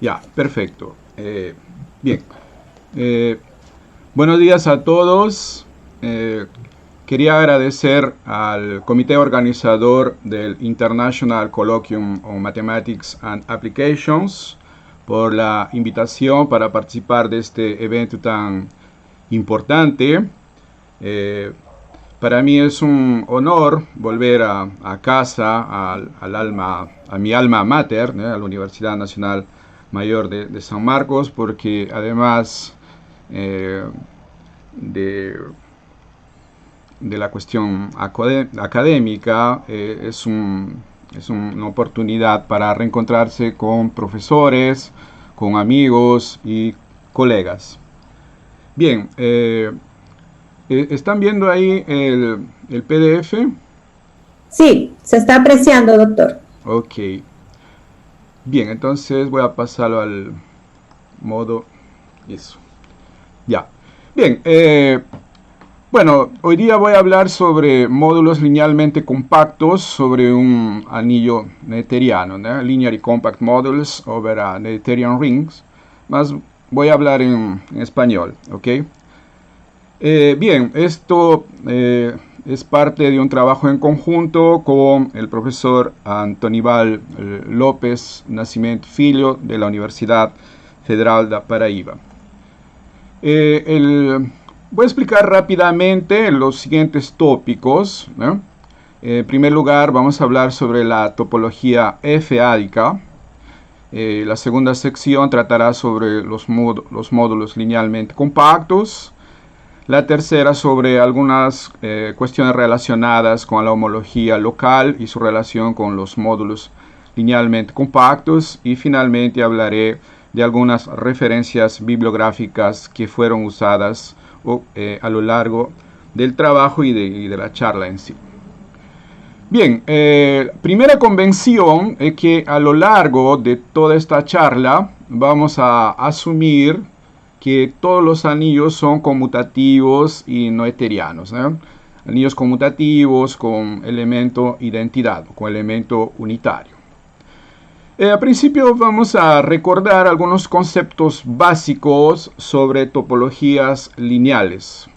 Ya, perfecto. Bien. Eh, Buenos días a todos. Eh, Quería agradecer al comité organizador del International Colloquium on Mathematics and Applications por la invitación para participar de este evento tan importante. Eh, para mí es un honor volver a casa, a mi alma mater, a la Universidad Nacional Mayor de San Marcos, porque además eh, de, de la cuestión académica, es una oportunidad para reencontrarse con profesores, con amigos y colegas. Bien, ¿están viendo ahí el PDF? Sí, se está apreciando, doctor. Ok. Bien, entonces voy a pasarlo al modo... Eso. Ya. Bien, bueno, hoy día voy a hablar sobre módulos linealmente compactos sobre un anillo newtoniano, ¿no? Linear compact models over a Newtonian rings. Más voy a hablar en español, ¿ok? Bien, esto es parte de un trabajo en conjunto con el profesor Antoníbal López Nascimento Filho de la Universidad Federal de Paraíba. Voy a explicar rápidamente los siguientes tópicos, ¿no? En primer lugar, vamos a hablar sobre la topología F-ádica. La segunda sección tratará sobre los módulos linealmente compactos. La tercera sobre algunas cuestiones relacionadas con la homología local y su relación con los módulos linealmente compactos. Y finalmente hablaré de algunas referencias bibliográficas que fueron usadas a lo largo del trabajo y de la charla en sí. Bien, primera convención es que a lo largo de toda esta charla vamos a asumir que todos los anillos son conmutativos y no noetherianos, ¿no? Anillos conmutativos con elemento identidad, con elemento unitario. Al principio vamos a recordar algunos conceptos básicos sobre topologías lineales.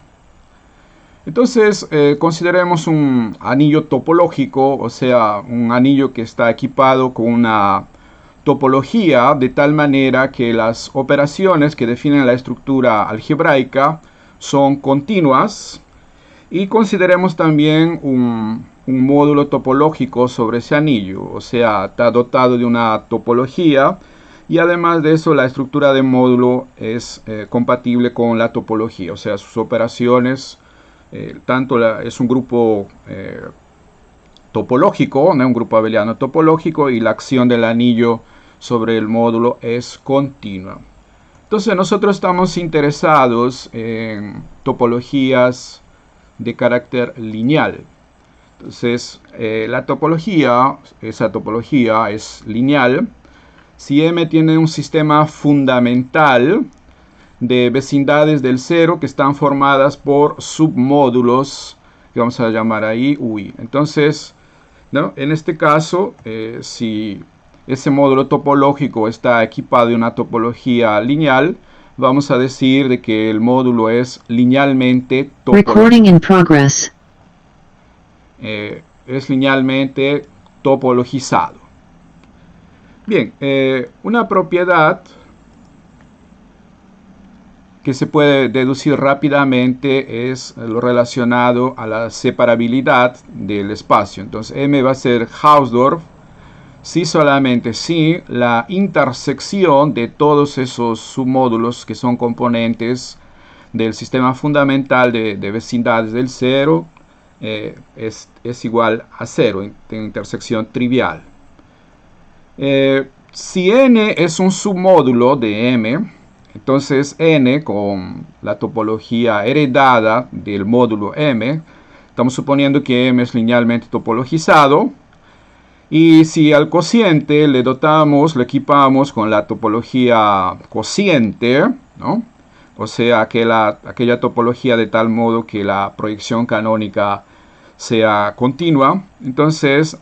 Entonces, consideremos un anillo topológico, o sea, un anillo que está equipado con una topología de tal manera que las operaciones que definen la estructura algebraica son continuas, y consideremos también un módulo topológico sobre ese anillo, o sea, está dotado de una topología y además de eso la estructura de módulo es compatible con la topología, o sea, sus operaciones, es un grupo topológico, ¿no? Un grupo abeliano topológico, y la acción del anillo sobre el módulo es continua. Entonces nosotros estamos interesados en topologías de carácter lineal. Entonces esa topología es lineal si M tiene un sistema fundamental de vecindades del cero que están formadas por submódulos que vamos a llamar ahí UI. Entonces, ¿no? En este caso, si ese módulo topológico está equipado de una topología lineal, vamos a decir de que el módulo es linealmente es linealmente topologizado. Bien, una propiedad que se puede deducir rápidamente es lo relacionado a la separabilidad del espacio. Entonces M va a ser Hausdorff si solamente si la intersección de todos esos submódulos que son componentes del sistema fundamental de vecindades del cero es igual a cero, en intersección trivial. Si n es un submódulo de M, entonces n con la topología heredada del módulo M, estamos suponiendo que M es linealmente topologizado, y si al cociente le equipamos con la topología cociente, ¿no? O sea, aquella topología de tal modo que la proyección canónica sea continua, entonces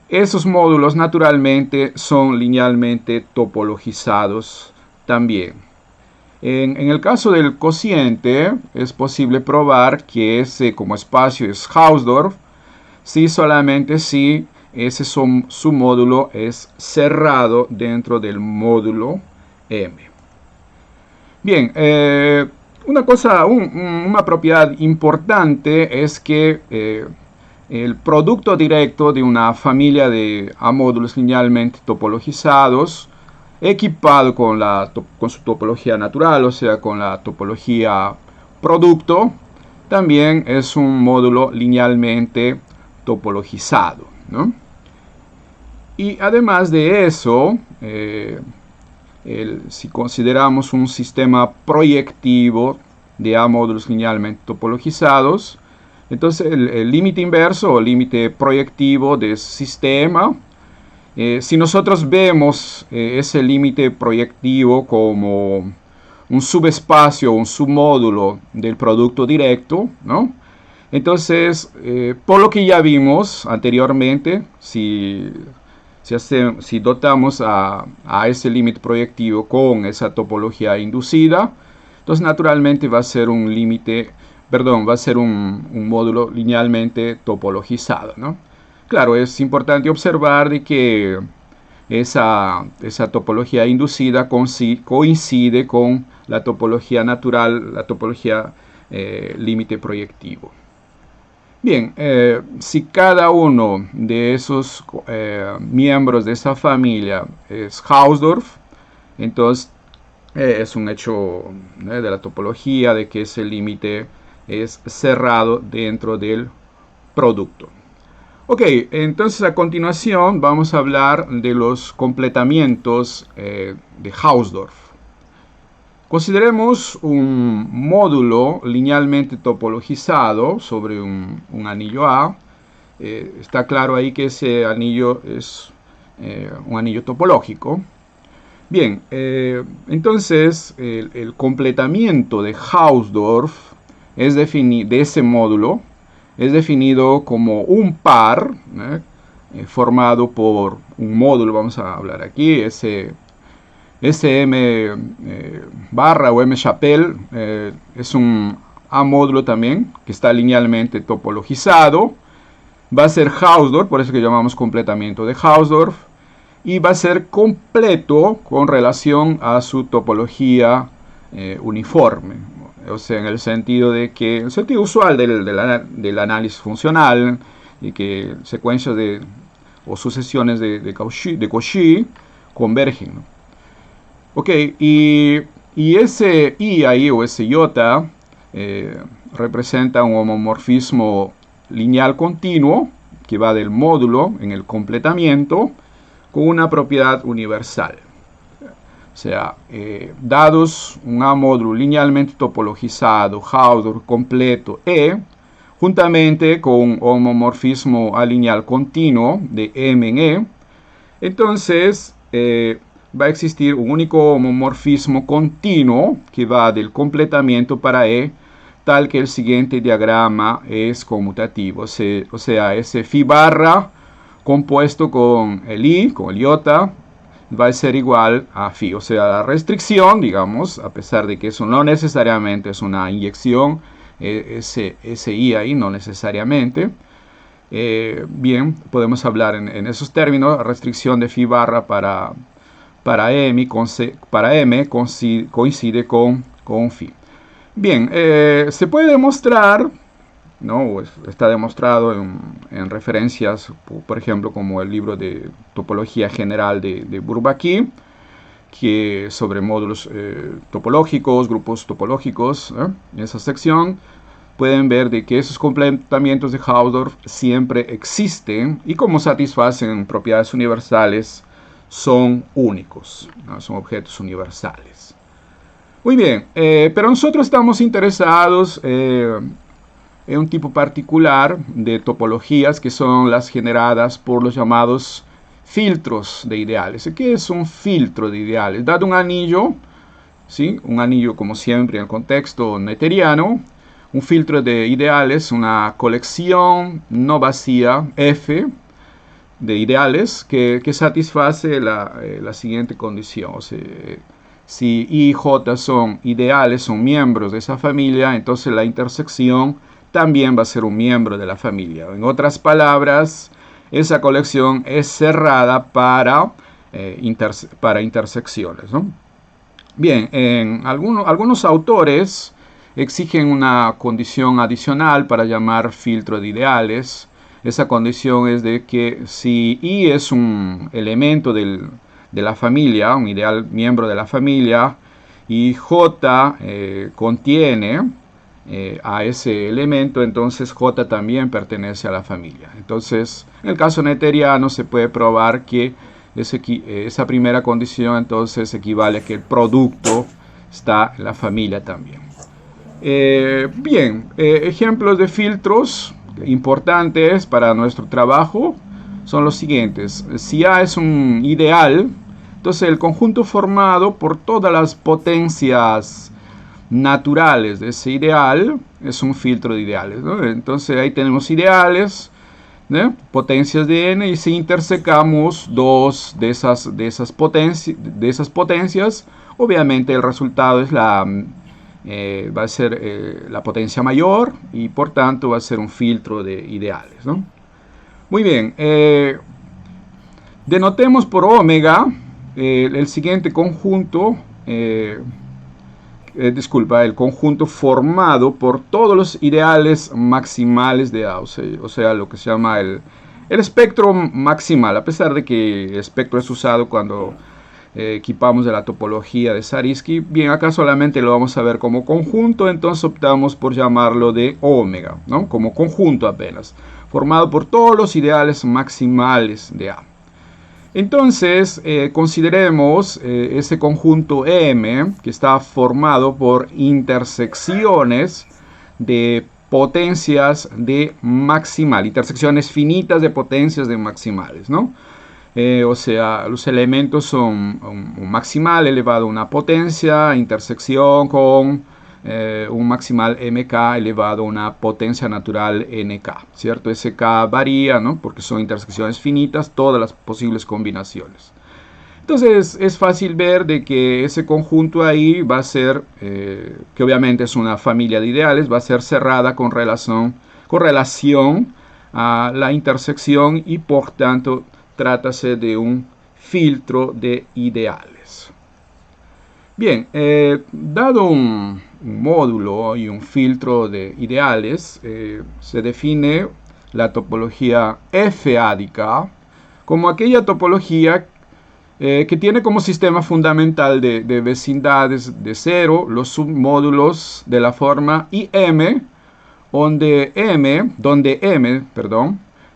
esos módulos naturalmente son linealmente topologizados también. En el caso del cociente, es posible probar que ese como espacio es Hausdorff, si solamente si ese submódulo es cerrado dentro del módulo M. Bien, una propiedad importante es que el producto directo de una familia de A-módulos linealmente topologizados, equipado con su topología natural, o sea, con la topología producto, también es un módulo linealmente topologizado, ¿no? Y además de eso, si consideramos un sistema proyectivo de A-módulos linealmente topologizados, entonces el límite inverso o límite proyectivo de ese sistema, si nosotros vemos ese límite proyectivo como un subespacio, un submódulo del producto directo, ¿no? Entonces, por lo que ya vimos anteriormente, si dotamos a ese límite proyectivo con esa topología inducida, entonces naturalmente va a ser un módulo linealmente topologizado, ¿no? Claro, es importante observar de que esa topología inducida coincide con la topología natural, la topología límite proyectivo. Bien, si cada uno de esos miembros de esa familia es Hausdorff, entonces es un hecho de la topología de que ese límite es cerrado dentro del producto. Ok, entonces a continuación vamos a hablar de los completamientos de Hausdorff. Consideremos un módulo linealmente topologizado sobre un anillo A. Está claro ahí que ese anillo es un anillo topológico. Bien, entonces el completamiento de Hausdorff de ese módulo es definido como un par formado por un módulo, vamos a hablar aquí, M barra o M chapelle es un A módulo también que está linealmente topologizado. Va a ser Hausdorff, por eso que llamamos completamiento de Hausdorff, y va a ser completo con relación a su topología uniforme. O sea, en el sentido de que, el sentido usual del análisis funcional, y que secuencias o sucesiones de Cauchy convergen, ¿no? Ok, y ese I ahí, o ese iota, representa un homomorfismo lineal continuo, que va del módulo en el completamiento, con una propiedad universal. O sea, dados un A módulo linealmente topologizado, Hausdorff completo E, juntamente con un homomorfismo alineal continuo de M en E, entonces va a existir un único homomorfismo continuo que va del completamiento para E, tal que el siguiente diagrama es conmutativo. O sea, ese phi barra compuesto con el I, con el iota, va a ser igual a phi. O sea, la restricción, digamos, a pesar de que eso no necesariamente es una inyección, ese I ahí no necesariamente. Bien, podemos hablar en esos términos, restricción de phi barra para M coincide con phi. Bien, se puede demostrar, ¿no? Está demostrado en referencias, por ejemplo, como el libro de topología general de Bourbaki, que sobre módulos topológicos, grupos topológicos, en esa sección pueden ver de que esos completamientos de Hausdorff siempre existen y como satisfacen propiedades universales son únicos, ¿no? Son objetos universales. Muy bien, pero nosotros estamos interesados en un tipo particular de topologías que son las generadas por los llamados filtros de ideales. ¿Qué es un filtro de ideales? Dado un anillo, ¿sí? Un anillo como siempre en el contexto noetheriano, un filtro de ideales, una colección no vacía F, de ideales que satisface la siguiente condición. O sea, si I y J son ideales, son miembros de esa familia, entonces la intersección también va a ser un miembro de la familia. En otras palabras, esa colección es cerrada para intersecciones, ¿no? Bien, algunos autores exigen una condición adicional para llamar filtro de ideales. Esa condición es de que si I es un elemento de la familia, un ideal miembro de la familia, y J contiene a ese elemento, entonces J también pertenece a la familia. Entonces, en el caso noetheriano se puede probar que esa primera condición entonces equivale a que el producto está en la familia también. Bien, ejemplos de filtros importantes para nuestro trabajo son los siguientes. Si A es un ideal, entonces el conjunto formado por todas las potencias naturales de ese ideal es un filtro de ideales, ¿no? Entonces ahí tenemos ideales, ¿no? Potencias de n, y si intersecamos dos de esas potencias, obviamente el resultado es va a ser la potencia mayor, y por tanto va a ser un filtro de ideales, ¿no? Muy bien, denotemos por omega el siguiente conjunto, el conjunto formado por todos los ideales maximales de A, o sea, lo que se llama el espectro maximal, a pesar de que el espectro es usado cuando equipamos de la topología de Zariski. Bien, acá solamente lo vamos a ver como conjunto, entonces optamos por llamarlo de omega, ¿no? Como conjunto apenas, formado por todos los ideales maximales de A. Entonces, consideremos ese conjunto M, que está formado por intersecciones de potencias de maximal, intersecciones finitas de potencias de maximales, ¿no? O sea, los elementos son un maximal elevado a una potencia, intersección con un maximal mk elevado a una potencia natural nk, ¿cierto? Ese k varía, ¿no? Porque son intersecciones finitas, todas las posibles combinaciones. Entonces es fácil ver de que ese conjunto ahí va a ser, que obviamente es una familia de ideales, va a ser cerrada con relación a la intersección, y por tanto trátase de un filtro de ideales. Bien, dado un módulo y un filtro de ideales, se define la topología F-ádica como aquella topología que tiene como sistema fundamental de vecindades de cero los submódulos de la forma IM, donde M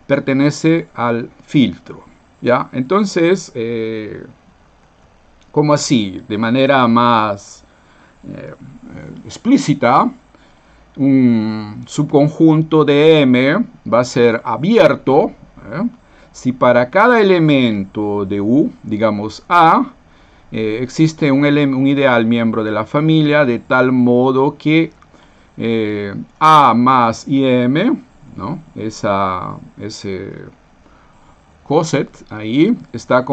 pertenece al filtro, ¿ya? Entonces, como así, de manera más explícita, un subconjunto de M va a ser abierto, si para cada elemento de U, digamos A, existe un ideal miembro de la familia, de tal modo que A más IM, ¿no? Ese coset ahí está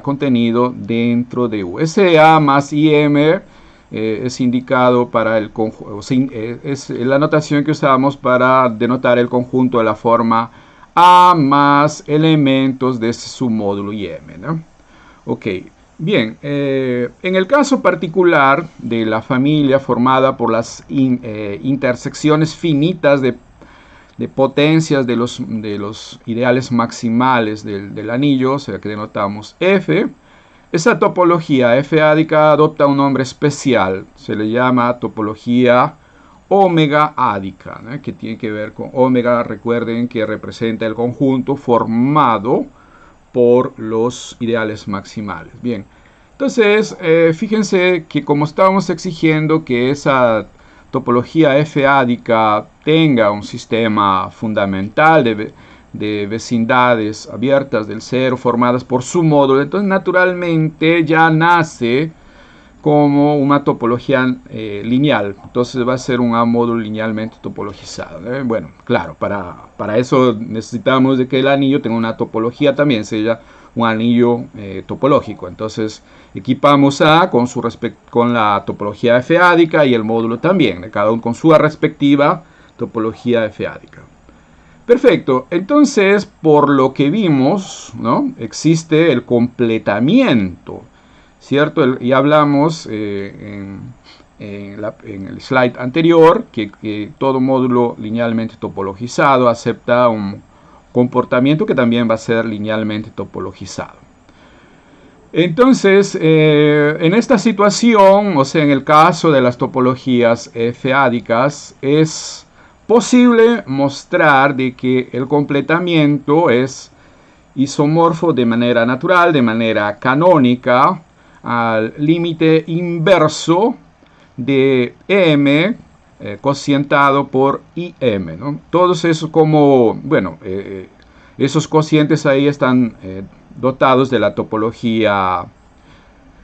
contenido dentro de U. Ese A más IM es indicado para el conjunto, es la notación que usamos para denotar el conjunto de la forma A más elementos de ese submódulo IM, ¿no? Ok, bien, en el caso particular de la familia formada por las intersecciones finitas de potencias de los ideales maximales del anillo, o sea que denotamos F, esa topología F-ádica adopta un nombre especial, se le llama topología omega-ádica, ¿no? Que tiene que ver con omega, recuerden que representa el conjunto formado por los ideales maximales. Bien, entonces fíjense que como estábamos exigiendo que esa topología F-ádica tenga un sistema fundamental de vecindades abiertas del cero formadas por su módulo, entonces naturalmente ya nace como una topología lineal. Entonces va a ser un A módulo linealmente topologizado. Bueno, claro, para eso necesitamos de que el anillo tenga una topología también, sea un anillo topológico. Entonces equipamos A con la topología f-ádica y el módulo también, cada uno con su respectiva topología f-ádica. Perfecto, entonces por lo que vimos, ¿no?, existe el completamiento, ¿cierto? Ya hablamos en el slide anterior que todo módulo linealmente topologizado acepta un comportamiento que también va a ser linealmente topologizado. Entonces, en esta situación, o sea, en el caso de las topologías f-ádicas, es posible mostrar de que el completamiento es isomorfo de manera natural, de manera canónica, al límite inverso de M cocientado por IM, ¿no? Todos esos como, bueno, esos cocientes ahí están dotados de la topología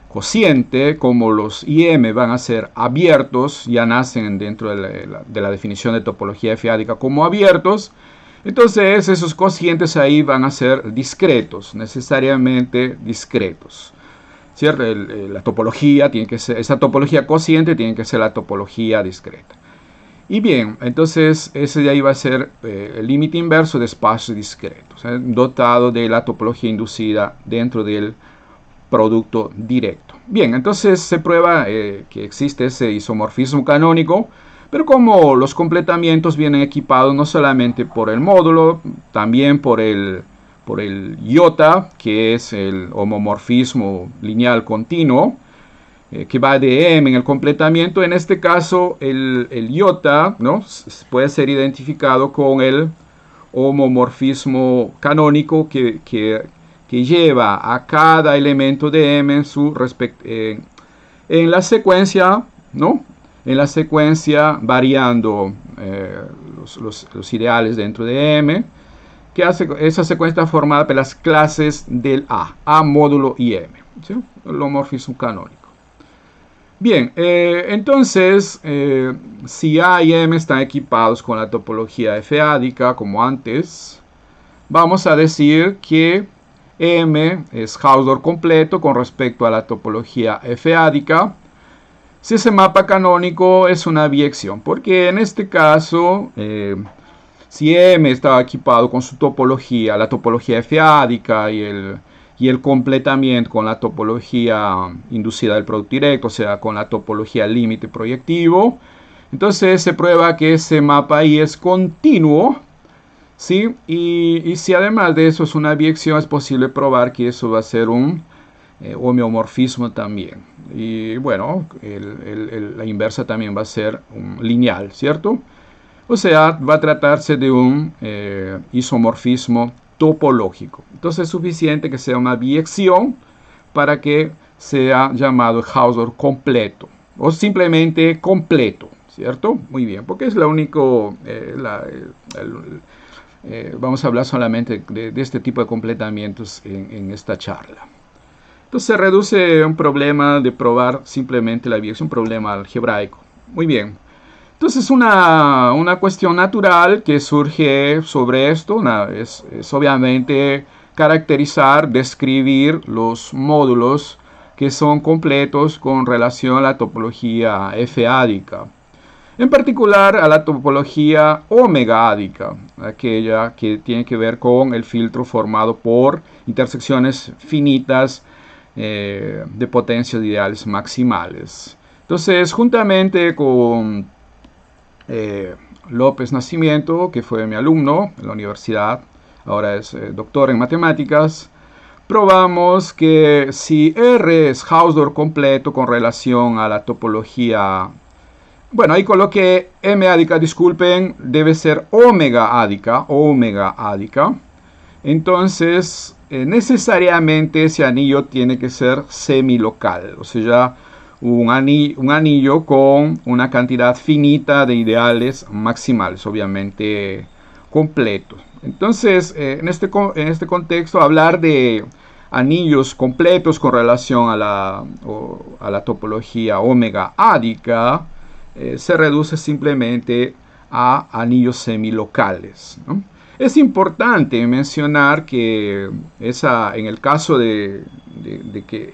cociente, como los IM van a ser abiertos, ya nacen dentro de la definición de topología f-ádica como abiertos. Entonces esos cocientes ahí van a ser discretos, necesariamente discretos, ¿cierto? La topología tiene que ser, esa topología cociente tiene que ser la topología discreta. Y bien, entonces ese de ahí va a ser el límite inverso de espacios discretos, dotado de la topología inducida dentro del producto directo. Bien, entonces se prueba que existe ese isomorfismo canónico, pero como los completamientos vienen equipados no solamente por el módulo, también por el iota, que es el homomorfismo lineal continuo, que va de M en el completamiento. En este caso, el iota, ¿no?, puede ser identificado con el homomorfismo canónico que lleva a cada elemento de M en la secuencia, ¿no?, en la secuencia variando los ideales dentro de M, que hace esa secuencia formada por las clases del A módulo y M, ¿sí?, el homomorfismo canónico. Bien, entonces, si A y M están equipados con la topología f-ádica, como antes, vamos a decir que M es Hausdorff completo con respecto a la topología f-ádica. Si ese mapa canónico es una biyección, porque en este caso, si M estaba equipado con su topología, la topología f-ádica y el completamiento con la topología inducida del producto directo, o sea, con la topología límite proyectivo, entonces se prueba que ese mapa ahí es continuo, ¿sí? Y si además de eso es una biyección, es posible probar que eso va a ser un homeomorfismo también. Y bueno, la inversa también va a ser un lineal, ¿cierto? O sea, va a tratarse de un isomorfismo topológico. Entonces es suficiente que sea una biyección para que sea llamado Hausdorff completo o simplemente completo, ¿cierto? Muy bien, porque es la único, vamos a hablar solamente de este tipo de completamientos en esta charla. Entonces se reduce un problema de probar simplemente la biyección, un problema algebraico. Muy bien. Entonces una cuestión natural que surge sobre esto es obviamente caracterizar, describir los módulos que son completos con relación a la topología f-ádica. En particular a la topología omega-ádica, aquella que tiene que ver con el filtro formado por intersecciones finitas de potencias ideales maximales. Entonces, juntamente con López Nacimiento, que fue mi alumno en la universidad, ahora es doctor en matemáticas, probamos que si R es Hausdorff completo con relación a la topología, bueno, ahí coloqué M-ádica, disculpen, debe ser omega-ádica, entonces necesariamente ese anillo tiene que ser semilocal, o sea, un anillo con una cantidad finita de ideales maximales, obviamente completos. Entonces, en este contexto, hablar de anillos completos con relación a la topología omega ádica, se reduce simplemente a anillos semilocales, ¿no? Es importante mencionar que en el caso de que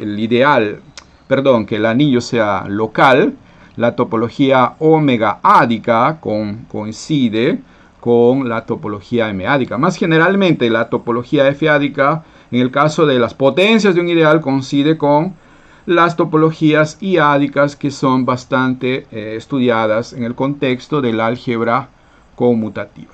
que el anillo sea local, la topología omega ádica coincide con la topología M ádica. Más generalmente, la topología F ádica, en el caso de las potencias de un ideal, coincide con las topologías I ádicas, que son bastante estudiadas en el contexto del álgebra conmutativa.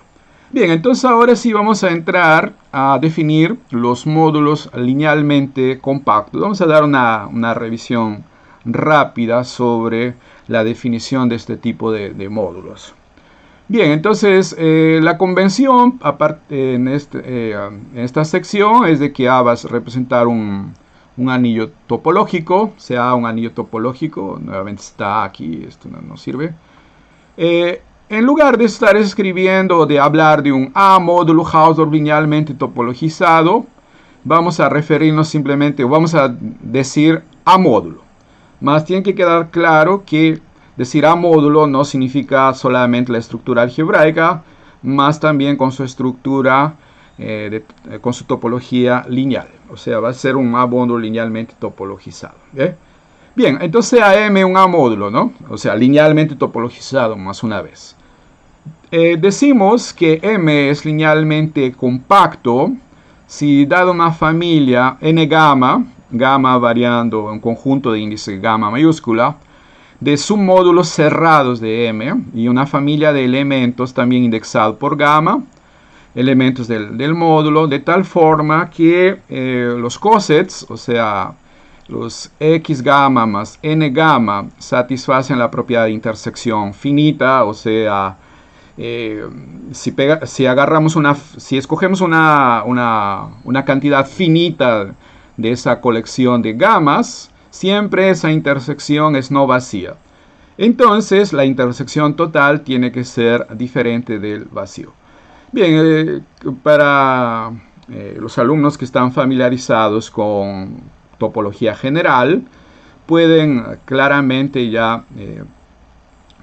Bien, entonces ahora sí vamos a entrar a definir los módulos linealmente compactos. Vamos a dar una revisión rápida sobre la definición de este tipo de módulos. Bien, entonces la convención en esta sección es de que A va a representar un anillo topológico, sea un anillo topológico, nuevamente está aquí, esto no sirve. En lugar de estar escribiendo o de hablar de un A módulo Hausdorff linealmente topologizado, vamos a referirnos simplemente, o vamos a decir A módulo. Más tiene que quedar claro que decir A módulo no significa solamente la estructura algebraica, más también con su estructura, con su topología lineal. O sea, va a ser un A módulo linealmente topologizado. Bien, entonces AM un A módulo, ¿no? O sea, linealmente topologizado más una vez. Decimos que M es linealmente compacto si dada una familia n gamma, gamma variando un conjunto de índice gamma mayúscula, de submódulos cerrados de M y una familia de elementos también indexados por gamma, elementos del módulo, de tal forma que los cosets, o sea, los x gamma más n gamma, satisfacen la propiedad de intersección finita, o sea, si escogemos una cantidad finita de esa colección de gamas, siempre esa intersección es no vacía. Entonces, la intersección total tiene que ser diferente del vacío. Bien, para los alumnos que están familiarizados con topología general, pueden claramente ya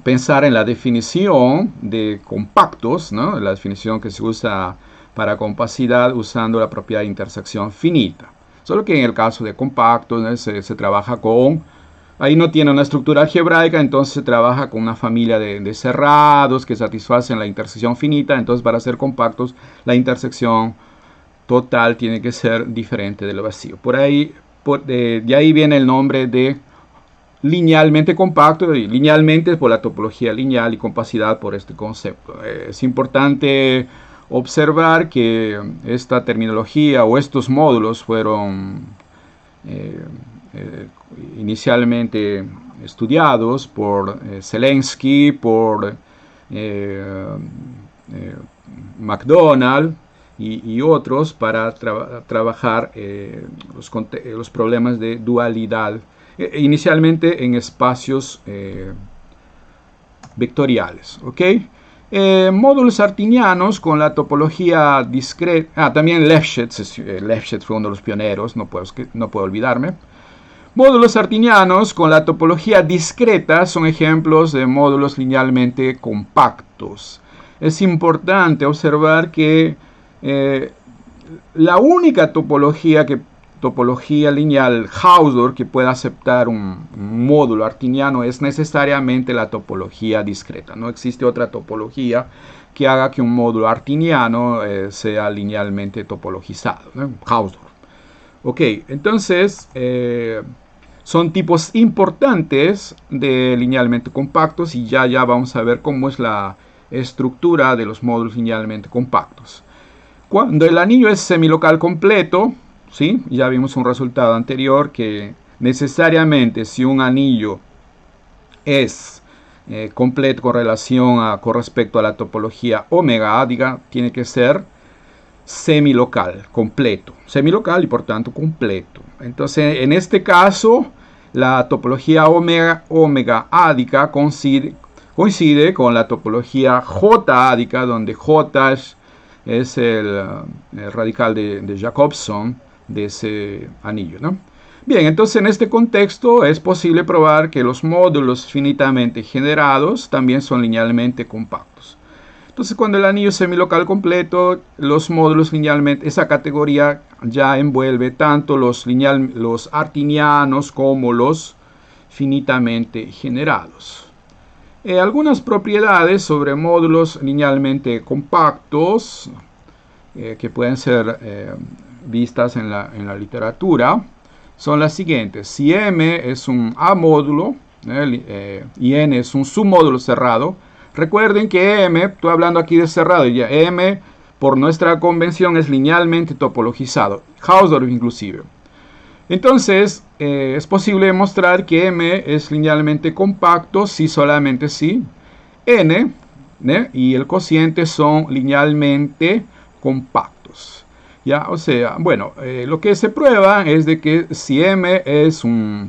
pensar en la definición de compactos, ¿no? La definición que se usa para compacidad usando la propiedad de intersección finita. Solo que en el caso de compactos, ¿no? se trabaja con, ahí no tiene una estructura algebraica, entonces se trabaja con una familia de cerrados que satisfacen la intersección finita. Entonces, para ser compactos, la intersección total tiene que ser diferente del vacío. De ahí viene el nombre de linealmente compacto, y linealmente por la topología lineal y compacidad por este concepto. Es importante observar que esta terminología o estos módulos fueron inicialmente estudiados por Zelensky, por McDonald y otros para trabajar los problemas de dualidad, inicialmente en espacios vectoriales, ¿ok? Módulos artinianos con la topología discreta. También Lefschetz fue uno de los pioneros, no puedo olvidarme. Módulos artinianos con la topología discreta son ejemplos de módulos linealmente compactos. Es importante observar que la única topología lineal Hausdorff que pueda aceptar un módulo artiniano es necesariamente la topología discreta. No existe otra topología que haga que un módulo artiniano sea linealmente topologizado, ¿no? Hausdorff. Ok, entonces son tipos importantes de linealmente compactos y ya vamos a ver cómo es la estructura de los módulos linealmente compactos. Cuando el anillo es semilocal completo, ¿sí? Ya vimos un resultado anterior que necesariamente si un anillo es completo con respecto a la topología omega ádica, tiene que ser semilocal, completo. Semilocal y por tanto completo. Entonces, en este caso, la topología omega ádica coincide con la topología J ádica, donde J es el radical de Jacobson de ese anillo, ¿no? Bien, entonces en este contexto es posible probar que los módulos finitamente generados también son linealmente compactos. Entonces cuando el anillo semilocal completo, los módulos linealmente, esa categoría ya envuelve tanto los artinianos como los finitamente generados. Algunas propiedades sobre módulos linealmente compactos que pueden ser vistas en la literatura son las siguientes. Si M es un A módulo y N es un submódulo cerrado, recuerden que M, estoy hablando aquí de cerrado, ya M por nuestra convención es linealmente topologizado, Hausdorff inclusive. Entonces, es posible demostrar que M es linealmente compacto si solamente si N y el cociente son linealmente compactos. ¿Ya? O sea, bueno, lo que se prueba es de que si M es un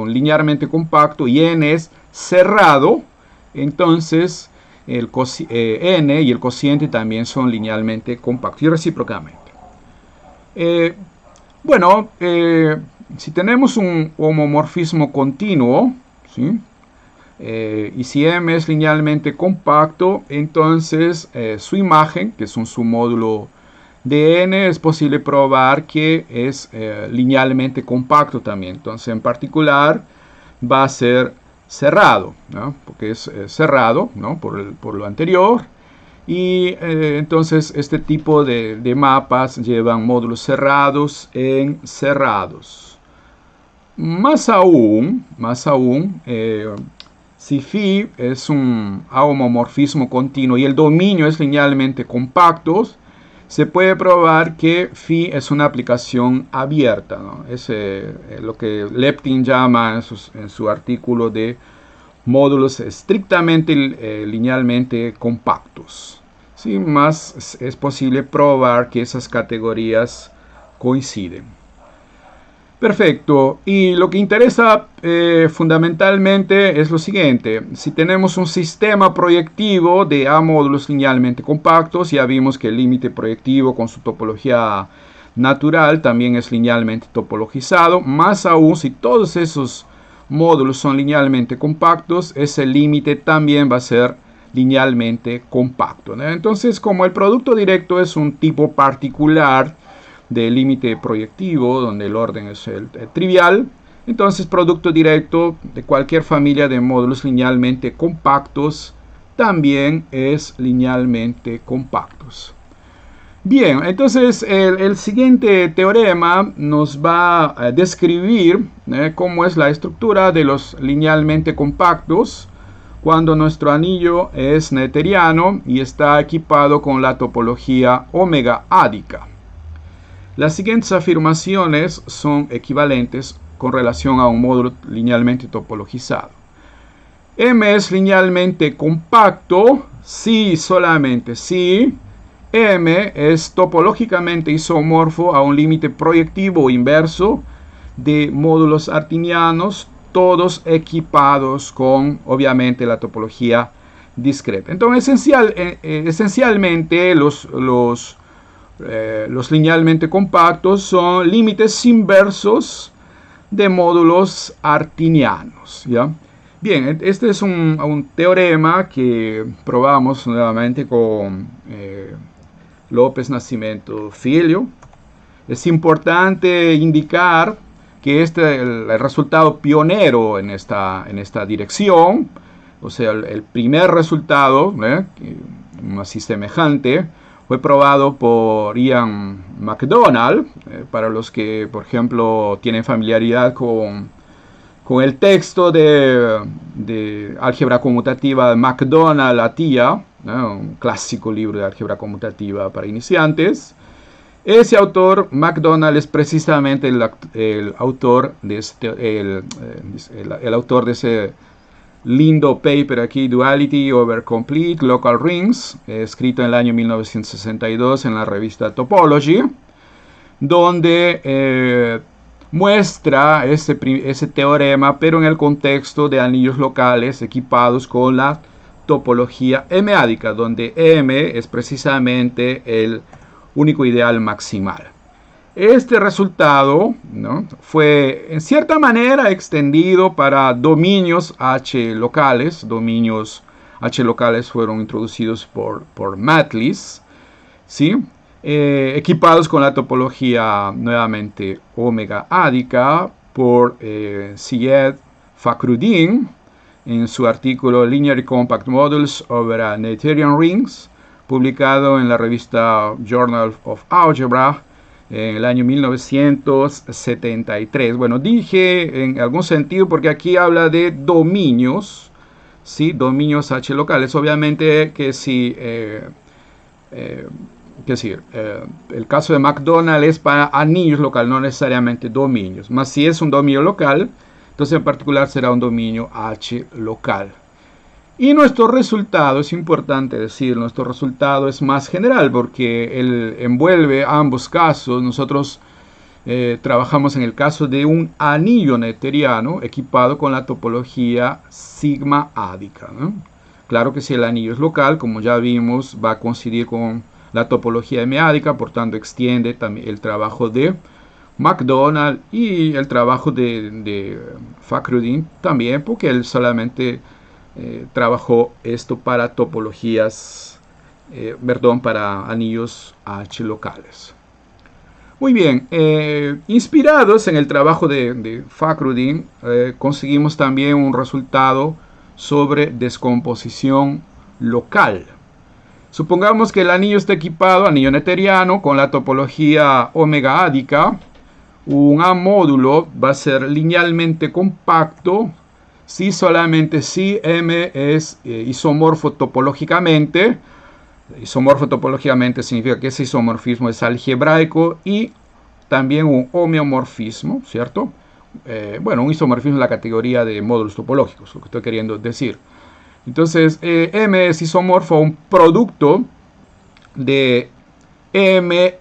linealmente compacto y N es cerrado, entonces N y el cociente también son linealmente compactos y recíprocamente. Bueno, si tenemos un homomorfismo continuo, ¿sí? Y si M es linealmente compacto, entonces su imagen, que es un submódulo de N, es posible probar que es linealmente compacto también. Entonces, en particular, va a ser cerrado, ¿no? Porque es cerrado, ¿no? por lo anterior. Y entonces este tipo de mapas llevan módulos cerrados en cerrados. Más aún, si phi es un homomorfismo continuo y el dominio es linealmente compacto, se puede probar que phi es una aplicación abierta, ¿no? Es lo que Leptin llama en su artículo de módulos estrictamente linealmente compactos. ¿Sí? Más es posible probar que esas categorías coinciden. Perfecto. Y lo que interesa fundamentalmente es lo siguiente. Si tenemos un sistema proyectivo de A módulos linealmente compactos, ya vimos que el límite proyectivo con su topología natural también es linealmente topologizado. Más aún, si todos esos módulos son linealmente compactos, ese límite también va a ser linealmente compacto, ¿no? Entonces, como el producto directo es un tipo particular de límite proyectivo, donde el orden es el trivial, entonces producto directo de cualquier familia de módulos linealmente compactos también es linealmente compactos. Bien, entonces el siguiente teorema nos va a describir cómo es la estructura de los linealmente compactos cuando nuestro anillo es noetheriano y está equipado con la topología omega ádica. Las siguientes afirmaciones son equivalentes con relación a un módulo linealmente topologizado. M es linealmente compacto si solamente si M es topológicamente isomorfo a un límite proyectivo inverso de módulos artinianos, todos equipados con, obviamente, la topología discreta. Entonces, esencialmente, los linealmente compactos son límites inversos de módulos artinianos, ¿ya? Bien, este es un teorema que probamos nuevamente con López Nascimento Filho. Es importante indicar que el resultado pionero en esta dirección, o sea, el primer resultado, así semejante, fue probado por Ian McDonald, para los que, por ejemplo, tienen familiaridad con el texto de álgebra conmutativa de McDonald Atiyah, un clásico libro de álgebra conmutativa para iniciantes. Ese autor, McDonald, es precisamente el autor de ese lindo paper aquí, Duality over Complete Local Rings, escrito en el año 1962 en la revista Topology, donde muestra ese teorema, pero en el contexto de anillos locales equipados con la topología M-ádica, donde M es precisamente el único ideal maximal. Este resultado, ¿no?, fue en cierta manera extendido para dominios H locales. Dominios H locales fueron introducidos por Matlis, ¿sí? Equipados con la topología nuevamente omega ádica por Syed Fakhruddin en su artículo Linear Compact Models over Noetherian Rings, publicado en la revista Journal of Algebra en el año 1973. Bueno, dije en algún sentido porque aquí habla de dominios, ¿sí? Dominios H locales. Obviamente que si, el caso de McDonald's es para anillos locales, no necesariamente dominios. Más si es un dominio local, entonces en particular será un dominio H local. Y nuestro resultado, es importante decir, nuestro resultado es más general porque él envuelve ambos casos. Nosotros trabajamos en el caso de un anillo noetheriano equipado con la topología sigma ádica, ¿no? Claro que si el anillo es local, como ya vimos, va a coincidir con la topología M-ádica, por tanto extiende también el trabajo de McDonald y el trabajo de Fakhruddin también, porque él solamente trabajó esto para topologías, para anillos H locales. Muy bien, inspirados en el trabajo de Fakhruddin, conseguimos también un resultado sobre descomposición local. Supongamos que el anillo está equipado, anillo noetheriano, con la topología omega ádica. Un A módulo va a ser linealmente compacto si solamente si M es isomorfo topológicamente. Isomorfo topológicamente significa que ese isomorfismo es algebraico y también un homeomorfismo, ¿cierto? Un isomorfismo es la categoría de módulos topológicos, lo que estoy queriendo decir. Entonces, M es isomorfo a un producto de M,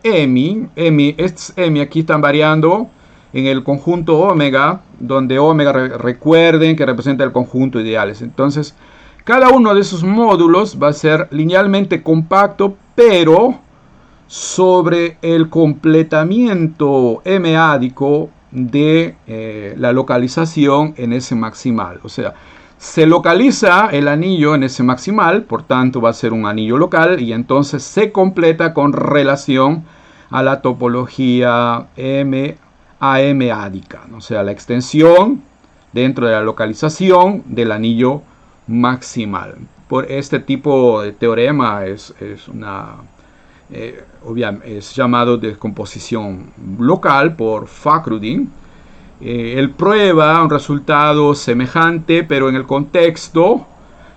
estos M aquí están variando en el conjunto omega, donde omega, recuerden que representa el conjunto de ideales. Entonces, cada uno de esos módulos va a ser linealmente compacto, pero sobre el completamiento M-ádico de la localización en ese maximal. O sea, se localiza el anillo en ese maximal, por tanto va a ser un anillo local y entonces se completa con relación a la topología M-ádica, o sea, la extensión dentro de la localización del anillo maximal. Por este tipo de teorema es llamado descomposición local por Fakhruddin. Él prueba un resultado semejante, pero en el contexto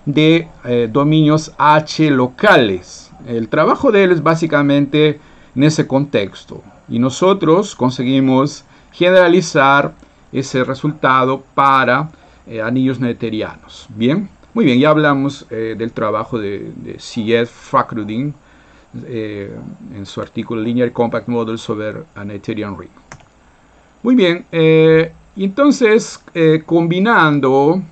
de dominios H locales. El trabajo de él es básicamente en ese contexto. Y nosotros conseguimos generalizar ese resultado para anillos noetherianos. Bien, muy bien, ya hablamos del trabajo de Syed Fakhruddin en su artículo Linear Compact Models sobre a Noetherian Ring. Muy bien, entonces combinando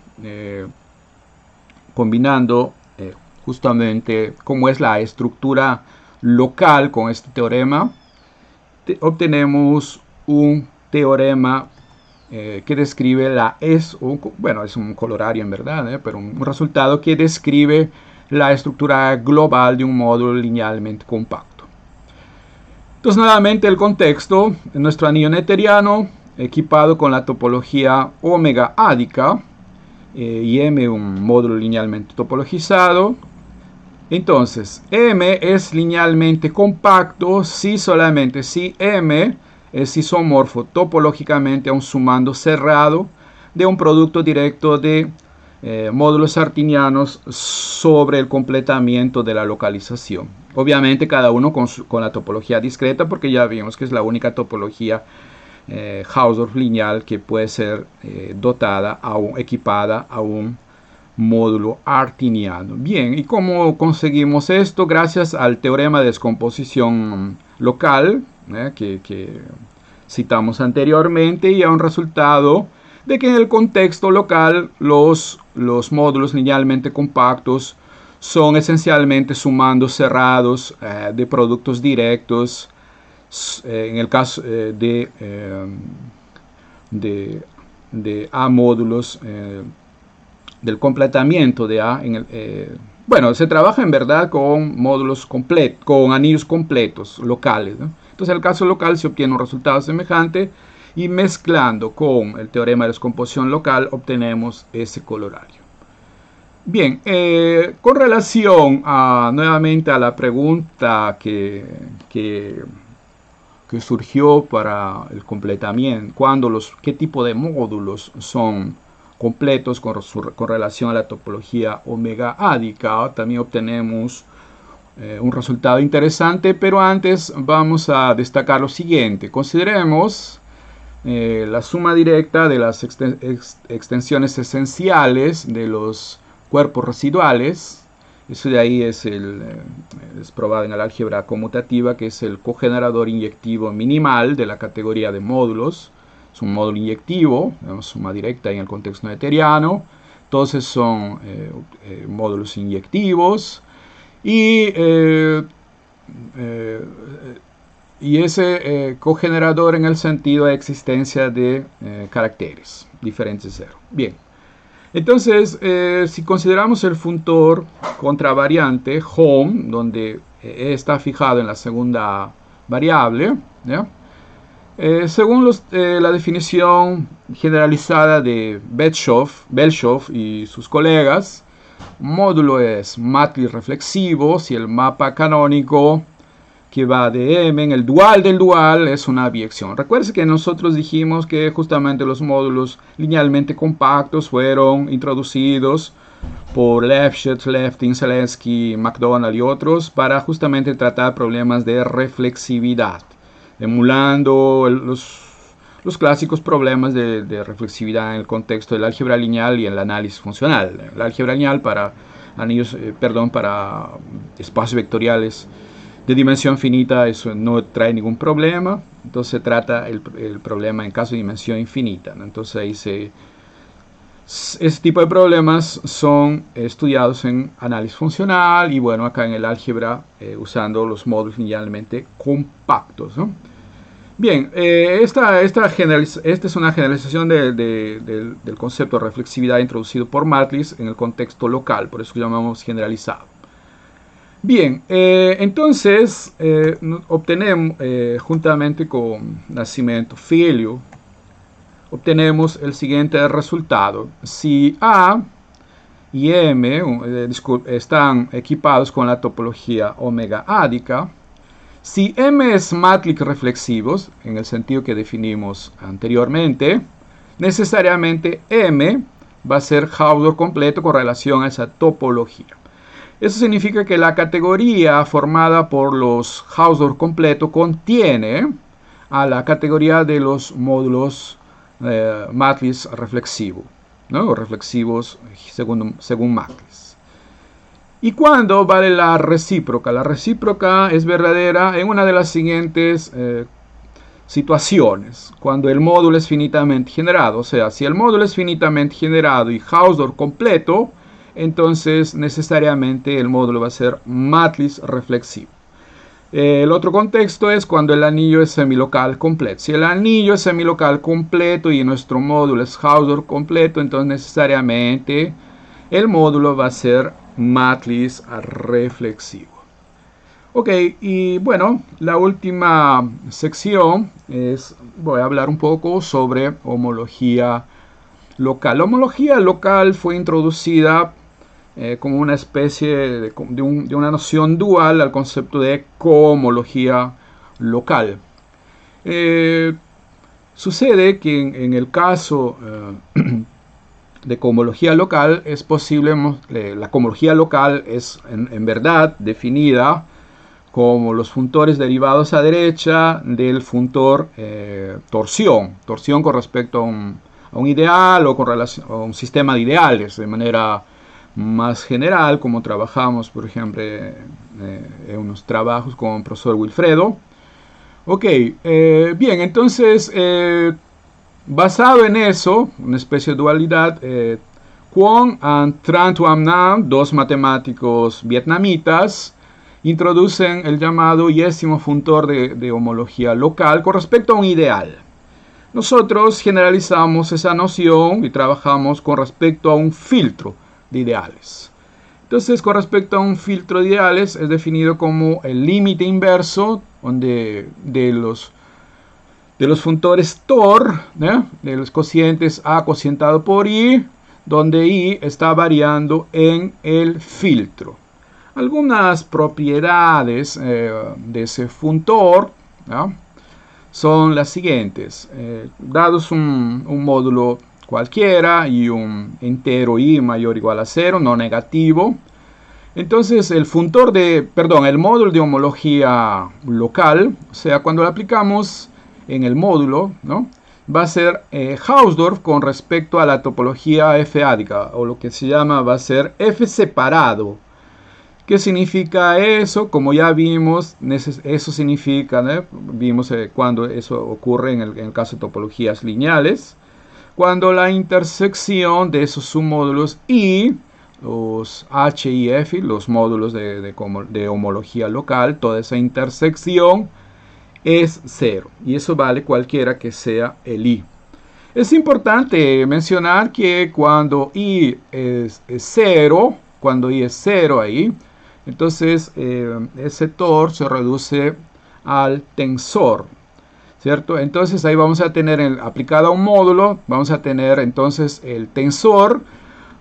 justamente cómo es la estructura local con este teorema, obtenemos un teorema que describe es un colorario en verdad, pero un resultado que describe la estructura global de un módulo linealmente compacto. Entonces, nuevamente el contexto, nuestro anillo noetheriano equipado con la topología omega ádica y M un módulo linealmente topologizado. Entonces, M es linealmente compacto si solamente si M es isomorfo topológicamente a un sumando cerrado de un producto directo de módulos artinianos sobre el completamiento de la localización. Obviamente cada uno con la topología discreta, porque ya vimos que es la única topología Hausdorff lineal que puede ser equipada a un módulo artiniano. Bien, ¿y cómo conseguimos esto? Gracias al teorema de descomposición local que citamos anteriormente, y a un resultado de que en el contexto local los módulos linealmente compactos son esencialmente sumandos cerrados de productos directos en el caso de A módulos del completamiento de A. Bueno, se trabaja en verdad con módulos completos, con anillos completos locales, ¿no? Entonces, en el caso local se obtiene un resultado semejante y mezclando con el teorema de descomposición local obtenemos ese colorario. Bien, con relación nuevamente a la pregunta que surgió para el completamiento, qué tipo de módulos son completos con relación a la topología omega ádica, también obtenemos un resultado interesante, pero antes vamos a destacar lo siguiente. Consideremos la suma directa de las extensiones esenciales de los cuerpos residuales. Eso de ahí es probado en el álgebra conmutativa, que es el cogenerador inyectivo minimal de la categoría de módulos. Es un módulo inyectivo, suma directa en el contexto noetheriano. Entonces son módulos inyectivos. Y ese cogenerador en el sentido de existencia de caracteres diferentes de cero. Bien. Entonces, si consideramos el funtor contravariante home, donde E está fijado en la segunda variable, ¿ya? Según la definición generalizada de Belshoff y sus colegas, módulo es matriz reflexivo si el mapa canónico que va de M en el dual del dual es una biyección. Recuerden que nosotros dijimos que justamente los módulos linealmente compactos fueron introducidos por Lefschetz, Leftin, Zalewski, McDonald y otros para justamente tratar problemas de reflexividad, emulando los clásicos problemas de reflexividad en el contexto del álgebra lineal y el análisis funcional. El álgebra lineal para para espacios vectoriales de dimensión finita, eso no trae ningún problema. Entonces se trata el problema en caso de dimensión infinita, ¿no? Entonces ahí ese tipo de problemas son estudiados en análisis funcional y bueno, acá en el álgebra usando los módulos linealmente compactos, ¿no? Bien, esta es una generalización del concepto de reflexividad introducido por Matlis en el contexto local, por eso lo llamamos generalizado. Bien, entonces obtenemos, juntamente con Nascimento Filho, obtenemos el siguiente resultado. Si A y M están equipados con la topología omega ádica, si M es Matlis reflexivos, en el sentido que definimos anteriormente, necesariamente M va a ser Hausdorff completo con relación a esa topología. Eso significa que la categoría formada por los Hausdorff completo contiene a la categoría de los módulos Matlis reflexivo, ¿no? O reflexivos según Matlis. ¿Y cuándo vale la recíproca? La recíproca es verdadera en una de las siguientes situaciones. Cuando el módulo es finitamente generado. O sea, si el módulo es finitamente generado y Hausdorff completo, entonces necesariamente el módulo va a ser Matlis reflexivo. El otro contexto es cuando el anillo es semilocal completo. Si el anillo es semilocal completo y nuestro módulo es Hausdorff completo, entonces necesariamente el módulo va a ser Matlis reflexivo. Ok, y bueno, la última sección voy a hablar un poco sobre homología local. La homología local fue introducida como una especie de una noción dual al concepto de cohomología local. Sucede que en el caso de cohomología local es posible, la cohomología local es en verdad definida como los funtores derivados a derecha del funtor torsión con respecto a un ideal o con relación a un sistema de ideales de manera más general, como trabajamos por ejemplo en unos trabajos con el profesor Wilfredo. Ok, bien, entonces basado en eso, una especie de dualidad, Quang and Tran Tuam Nam, dos matemáticos vietnamitas, introducen el llamado yésimo funtor de homología local con respecto a un ideal. Nosotros generalizamos esa noción y trabajamos con respecto a un filtro de ideales. Entonces, con respecto a un filtro de ideales, es definido como el límite inverso de los funtores TOR, de los cocientes A cocientado por I, donde I está variando en el filtro. Algunas propiedades de ese funtor son las siguientes. Dados un módulo cualquiera y un entero I mayor o igual a 0, no negativo, entonces el módulo de homología local, o sea, cuando lo aplicamos en el módulo, va a ser Hausdorff con respecto a la topología F-ádica, o lo que se llama, va a ser F separado. ¿Qué significa eso? Como ya vimos, eso significa, vimos cuando eso ocurre en el caso de topologías lineales, cuando la intersección de esos submódulos I, los H y F, los módulos de homología local, toda esa intersección es 0. Y eso vale cualquiera que sea el I. Es importante mencionar que cuando I es 0, ahí, entonces ese TOR se reduce al tensor, ¿cierto? Entonces ahí vamos a tener, aplicado a un módulo, vamos a tener entonces el tensor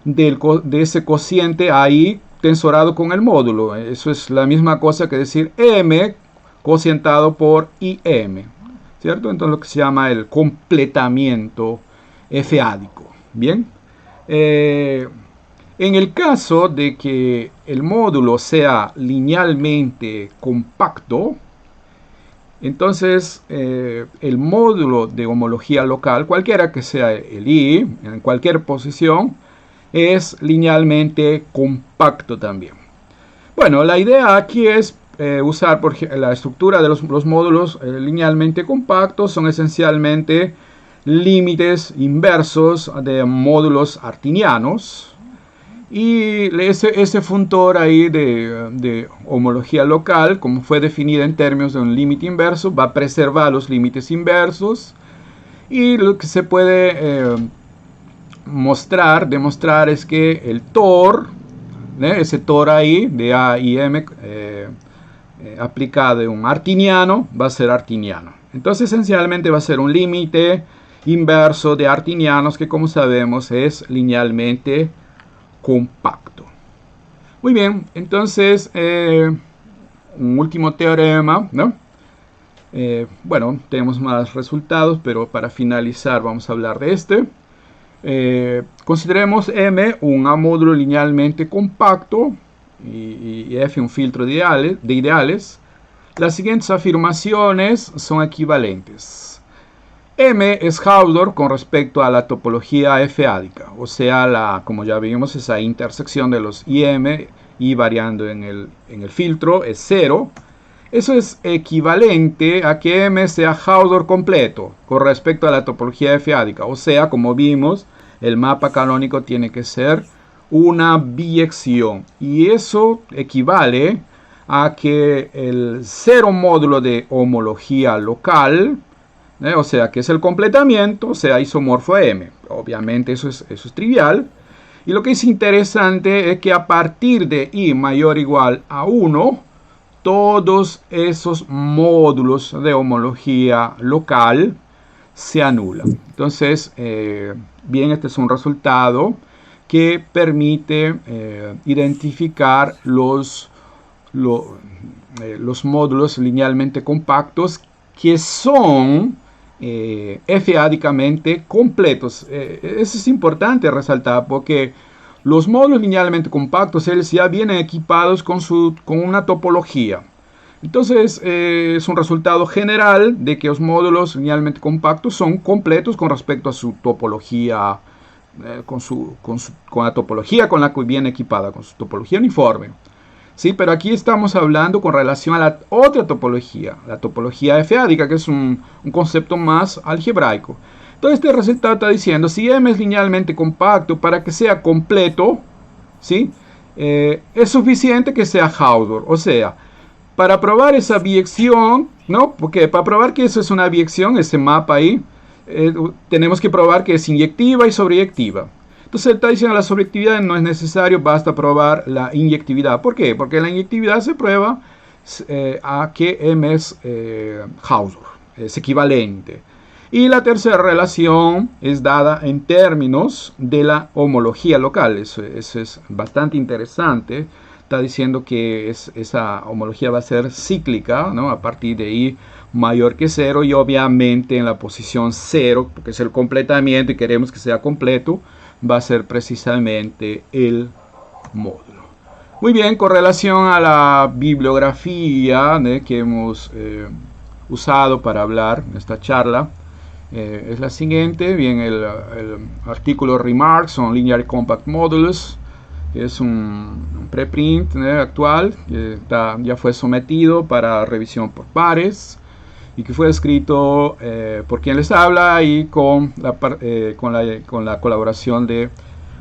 de ese cociente ahí tensorado con el módulo. Eso es la misma cosa que decir M cocientado por IM, ¿cierto? Entonces lo que se llama el completamiento F-ádico. Bien. En el caso de que el módulo sea linealmente compacto, entonces el módulo de homología local, cualquiera que sea el I, en cualquier posición, es linealmente compacto también. Bueno, la idea aquí es usar la estructura de los módulos linealmente compactos. Son esencialmente límites inversos de módulos artinianos. Y ese funtor ahí de homología local, como fue definida en términos de un límite inverso, va a preservar los límites inversos. Y lo que se puede demostrar es que el TOR, ese TOR ahí de A y M aplicado en un artiniano, va a ser artiniano. Entonces esencialmente va a ser un límite inverso de artinianos que, como sabemos, es linealmente compacto. Muy bien, entonces un último teorema, bueno, tenemos más resultados, pero para finalizar vamos a hablar de este. Consideremos M un A-módulo linealmente compacto y F un filtro de ideales. Las siguientes afirmaciones son equivalentes. M es Hausdorff con respecto a la topología F-ádica, o sea, como ya vimos, esa intersección de los IM y variando en el filtro es 0. Eso es equivalente a que M sea Hausdorff completo con respecto a la topología F-ádica, o sea, como vimos, el mapa canónico tiene que ser una biyección, y eso equivale a que el 0 módulo de homología local, o sea, que es el completamiento, sea isomorfo a M. Obviamente eso es trivial. Y lo que es interesante es que a partir de I mayor o igual a 1, todos esos módulos de homología local se anulan. Entonces, bien, este es un resultado que permite identificar los módulos linealmente compactos que son F-ádicamente completos. Eso es importante resaltar porque los módulos linealmente compactos ya vienen equipados con una topología. Entonces es un resultado general de que los módulos linealmente compactos son completos con respecto a su topología, con la topología con la que viene equipada, con su topología uniforme. Sí, pero aquí estamos hablando con relación a la otra topología, la topología F-ádica, que es un concepto más algebraico. Entonces este resultado está diciendo, si M es linealmente compacto, para que sea completo, ¿sí? Es suficiente que sea Hausdorff, o sea, Para probar esa biyección, ¿no? Porque para probar que eso es una biyección, ese mapa ahí, tenemos que probar que es inyectiva y sobreyectiva. Entonces está diciendo la sobreyectividad no es necesario, basta probar la inyectividad. ¿Por qué? Porque la inyectividad se prueba a que M es Hausdorff, es equivalente. Y la tercera relación es dada en términos de la homología local. Eso es bastante interesante. Está diciendo que esa homología va a ser cíclica, ¿no? A partir de I mayor que 0 y obviamente en la posición 0, porque es el completamiento y queremos que sea completo, va a ser precisamente el módulo. Muy bien, con relación a la bibliografía que hemos usado para hablar en esta charla, es la siguiente. Bien, el artículo Remarks on Linear Compact Modulus, que es un preprint actual, que ya fue sometido para revisión por pares y que fue escrito por quien les habla y con la colaboración de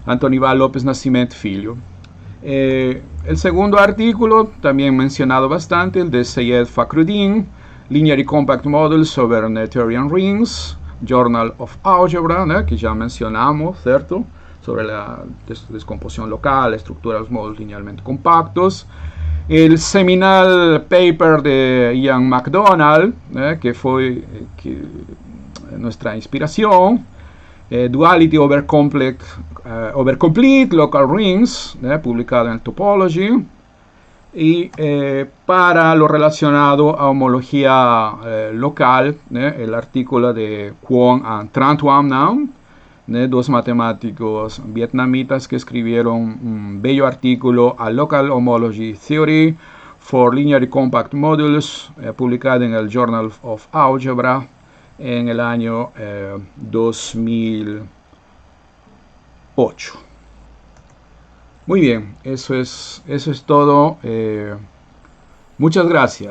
Antoníbal López Nascimento Filho. El segundo artículo, también mencionado bastante, el de Seyed Fakhruddin, Linear y Compact Models over Noetherian Rings, Journal of Algebra, ¿no? Que ya mencionamos, ¿cierto? Sobre la descomposición local, la estructura de los módulos linealmente compactos. El seminal paper de Ian McDonald, que fue nuestra inspiración, Duality over Complete Local Rings, publicado en Topology. Y para lo relacionado a homología local, el artículo de Quang and Tran Tuam Nam, dos matemáticos vietnamitas que escribieron un bello artículo a Local Homology Theory for Linear Compact Modules, publicado en el Journal of Algebra en el año 2008. Muy bien, eso es todo. Muchas gracias.